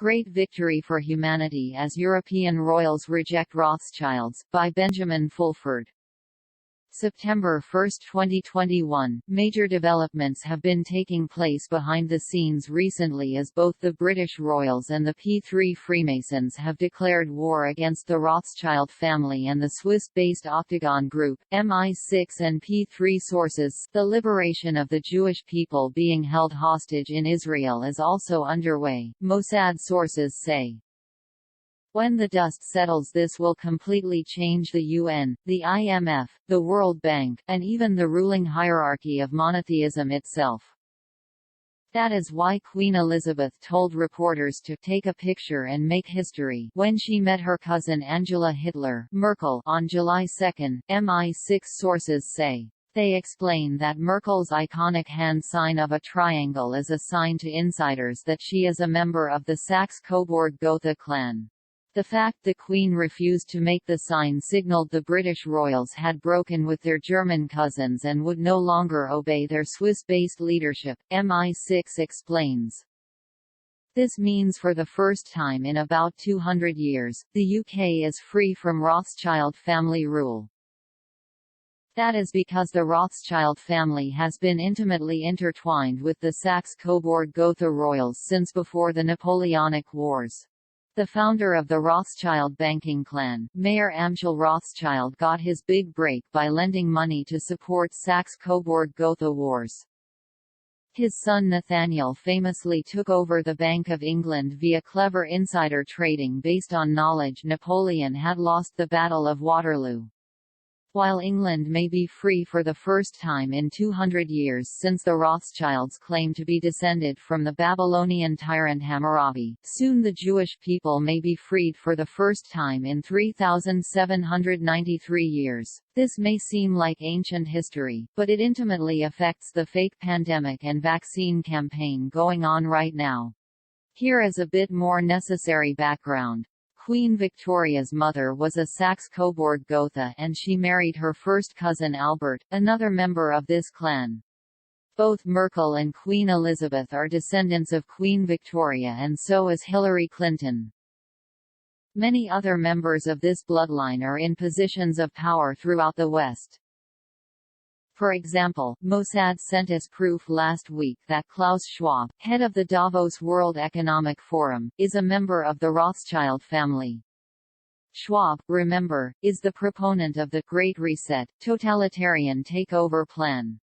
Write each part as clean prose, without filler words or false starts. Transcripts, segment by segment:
Great Victory for Humanity as European Royals Reject Rothschilds, by Benjamin Fulford. September 1, 2021. Major developments have been taking place behind the scenes recently as both the British Royals and the P3 Freemasons have declared war against the Rothschild family and the Swiss-based Octagon Group, MI6 and P3 sources. The liberation of the Jewish people being held hostage in Israel is also underway, Mossad sources say. When the dust settles, this will completely change the UN, the IMF, the World Bank, and even the ruling hierarchy of monotheism itself. That is why Queen Elizabeth told reporters to take a picture and make history when she met her cousin Angela Hitler Merkel on July 2, MI6 sources say. They explain that Merkel's iconic hand sign of a triangle is a sign to insiders that she is a member of the Saxe-Coburg-Gotha clan. The fact the Queen refused to make the sign signaled the British royals had broken with their German cousins and would no longer obey their Swiss-based leadership, MI6 explains. This means for the first time in about 200 years, the UK is free from Rothschild family rule. That is because the Rothschild family has been intimately intertwined with the Saxe-Coburg-Gotha royals since before the Napoleonic Wars. The founder of the Rothschild banking clan, Mayer Amschel Rothschild, got his big break by lending money to support Saxe-Coburg-Gotha wars. His son Nathaniel famously took over the Bank of England via clever insider trading based on knowledge Napoleon had lost the Battle of Waterloo. While England may be free for the first time in 200 years since the Rothschilds claim to be descended from the Babylonian tyrant Hammurabi, soon the Jewish people may be freed for the first time in 3,793 years. This may seem like ancient history, but it intimately affects the fake pandemic and vaccine campaign going on right now. Here is a bit more necessary background. Queen Victoria's mother was a Saxe-Coburg-Gotha and she married her first cousin Albert, another member of this clan. Both Merkel and Queen Elizabeth are descendants of Queen Victoria, and so is Hillary Clinton. Many other members of this bloodline are in positions of power throughout the West. For example, Mossad sent us proof last week that Klaus Schwab, head of the Davos World Economic Forum, is a member of the Rothschild family. Schwab, remember, is the proponent of the Great Reset, totalitarian takeover plan.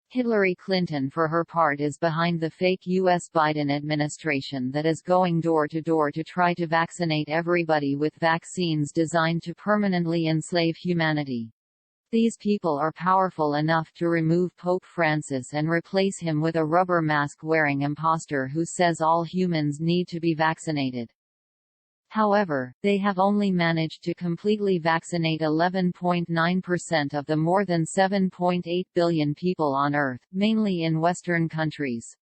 Hillary Clinton, for her part, is behind the fake U.S. Biden administration that is going door to door to try to vaccinate everybody with vaccines designed to permanently enslave humanity. These people are powerful enough to remove Pope Francis and replace him with a rubber mask-wearing imposter who says all humans need to be vaccinated. However, they have only managed to completely vaccinate 11.9% of the more than 7.8 billion people on Earth, mainly in Western countries.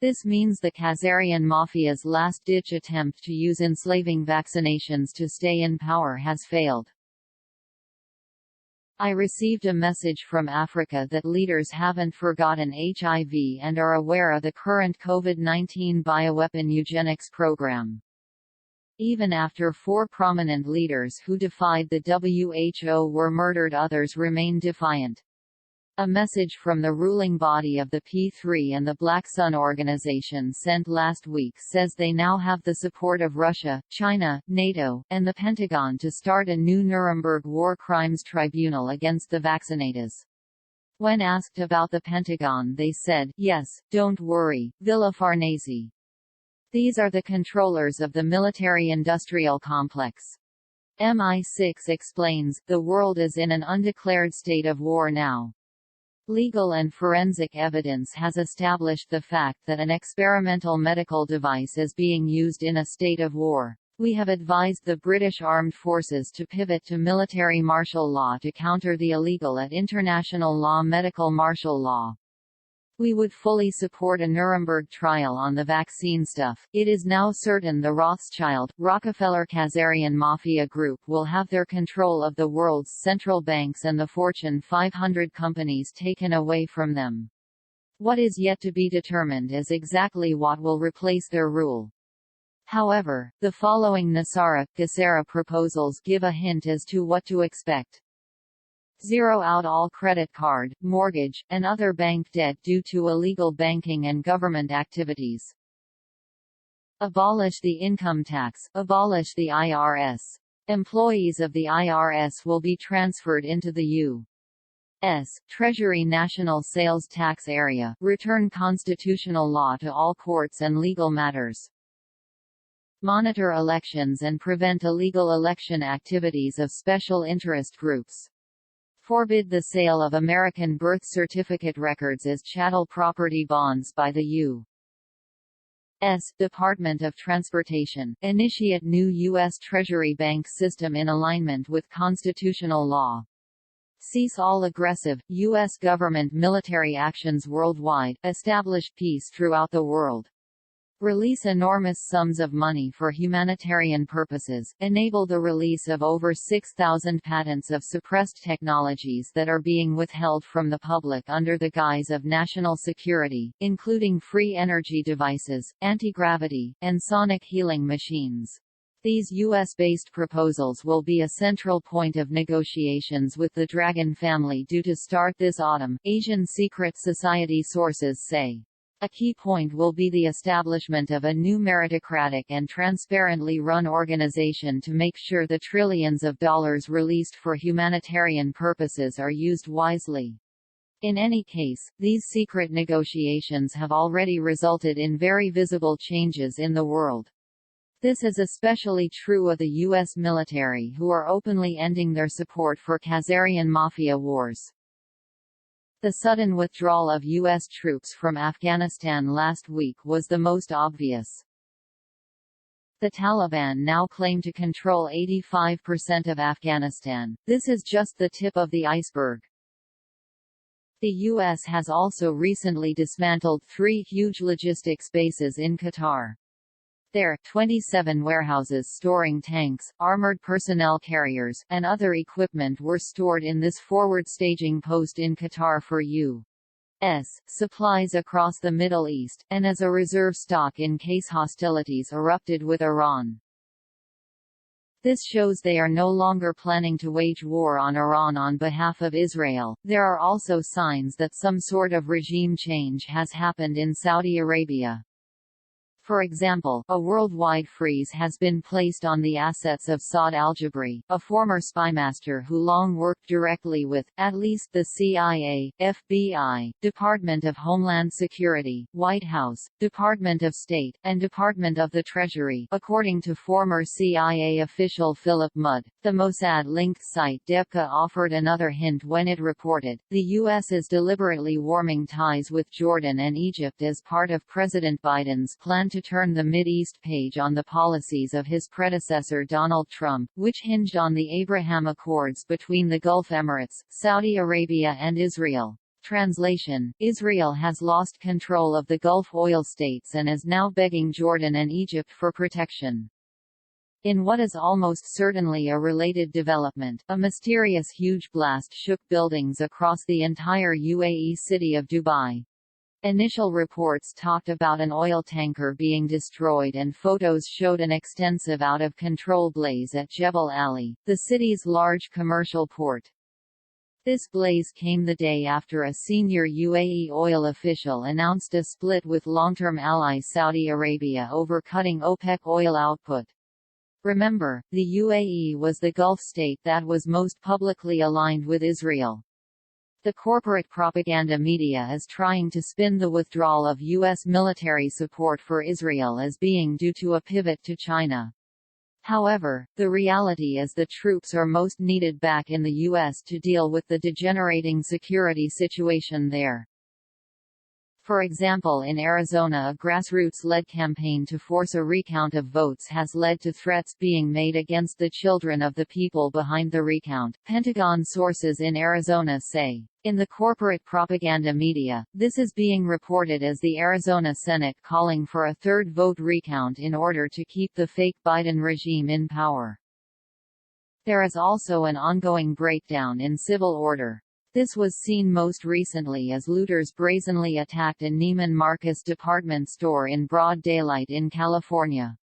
This means the Khazarian mafia's last-ditch attempt to use enslaving vaccinations to stay in power has failed. I received a message from Africa that leaders haven't forgotten HIV and are aware of the current COVID-19 bioweapon eugenics program. Even after 4 prominent leaders who defied the WHO were murdered, others remain defiant. A message from the ruling body of the P3 and the Black Sun organization sent last week says they now have the support of Russia, China, NATO, and the Pentagon to start a new Nuremberg War Crimes Tribunal against the vaccinators. When asked about the Pentagon, they said, "Yes, don't worry, Villa Farnese. These are the controllers of the military-industrial complex." MI6 explains, the world is in an undeclared state of war now. Legal and forensic evidence has established the fact that an experimental medical device is being used in a state of war. We have advised the British Armed Forces to pivot to military martial law to counter the illegal at international law medical martial law. We would fully support a Nuremberg trial on the vaccine stuff. It is now certain the Rothschild, Rockefeller-Khazarian mafia group will have their control of the world's central banks and the Fortune 500 companies taken away from them. What is yet to be determined is exactly what will replace their rule. However, the following Gesera proposals give a hint as to what to expect. Zero out all credit card, mortgage, and other bank debt due to illegal banking and government activities. Abolish the income tax, abolish the IRS. Employees of the IRS will be transferred into the U.S. Treasury National Sales Tax Area, return constitutional law to all courts and legal matters. Monitor elections and prevent illegal election activities of special interest groups. Forbid the sale of American birth certificate records as chattel property bonds by the U.S. Department of Transportation. Initiate new U.S. Treasury bank system in alignment with constitutional law. Cease all aggressive, U.S. government military actions worldwide. Establish peace throughout the world. Release enormous sums of money for humanitarian purposes, enable the release of over 6,000 patents of suppressed technologies that are being withheld from the public under the guise of national security, including free energy devices, anti-gravity, and sonic healing machines. These U.S.-based proposals will be a central point of negotiations with the Dragon family due to start this autumn, Asian secret society sources say. A key point will be the establishment of a new meritocratic and transparently run organization to make sure the trillions of dollars released for humanitarian purposes are used wisely. In any case, these secret negotiations have already resulted in very visible changes in the world. This is especially true of the U.S. military, who are openly ending their support for Khazarian mafia wars. The sudden withdrawal of U.S. troops from Afghanistan last week was the most obvious. The Taliban now claim to control 85% of Afghanistan. This is just the tip of the iceberg. The U.S. has also recently dismantled 3 huge logistics bases in Qatar. There, 27 warehouses storing tanks, armored personnel carriers, and other equipment were stored in this forward staging post in Qatar for U.S. supplies across the Middle East, and as a reserve stock in case hostilities erupted with Iran. This shows they are no longer planning to wage war on Iran on behalf of Israel. There are also signs that some sort of regime change has happened in Saudi Arabia. For example, a worldwide freeze has been placed on the assets of Saad al-Jabri, a former spymaster who long worked directly with, at least the CIA, FBI, Department of Homeland Security, White House, Department of State, and Department of the Treasury, according to former CIA official Philip Mudd. The Mossad-linked site Debka offered another hint when it reported, the U.S. is deliberately warming ties with Jordan and Egypt as part of President Biden's plan to turn the Mideast page on the policies of his predecessor Donald Trump, which hinged on the Abraham Accords between the Gulf Emirates, Saudi Arabia and Israel. Translation: Israel has lost control of the Gulf oil states and is now begging Jordan and Egypt for protection. In what is almost certainly a related development, a mysterious huge blast shook buildings across the entire UAE city of Dubai. Initial reports talked about an oil tanker being destroyed and photos showed an extensive out-of-control blaze at Jebel Ali, the city's large commercial port. This blaze came the day after a senior UAE oil official announced a split with long-term ally Saudi Arabia over cutting OPEC oil output. Remember, the UAE was the Gulf state that was most publicly aligned with Israel. The corporate propaganda media is trying to spin the withdrawal of U.S. military support for Israel as being due to a pivot to China. However, the reality is the troops are most needed back in the U.S. to deal with the degenerating security situation there. For example, in Arizona, a grassroots-led campaign to force a recount of votes has led to threats being made against the children of the people behind the recount, Pentagon sources in Arizona say. In the corporate propaganda media, this is being reported as the Arizona Senate calling for a third vote recount in order to keep the fake Biden regime in power. There is also an ongoing breakdown in civil order. This was seen most recently as looters brazenly attacked a Neiman Marcus department store in broad daylight in California.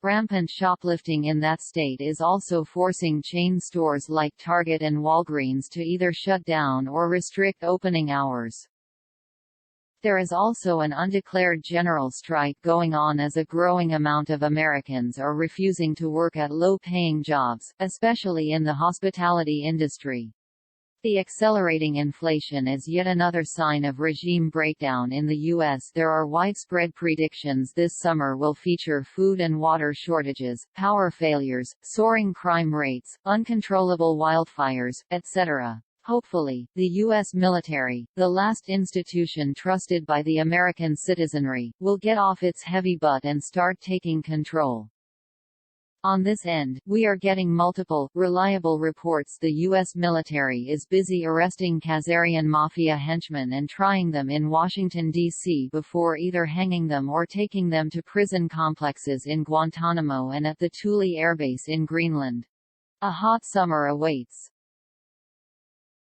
Rampant shoplifting in that state is also forcing chain stores like Target and Walgreens to either shut down or restrict opening hours. There is also an undeclared general strike going on as a growing amount of Americans are refusing to work at low-paying jobs, especially in the hospitality industry. The accelerating inflation is yet another sign of regime breakdown in the U.S. There are widespread predictions this summer will feature food and water shortages, power failures, soaring crime rates, uncontrollable wildfires, etc. Hopefully, the U.S. military, the last institution trusted by the American citizenry, will get off its heavy butt and start taking control. On this end, we are getting multiple, reliable reports the U.S. military is busy arresting Khazarian mafia henchmen and trying them in Washington, D.C. before either hanging them or taking them to prison complexes in Guantanamo and at the Thule Air Base in Greenland. A hot summer awaits.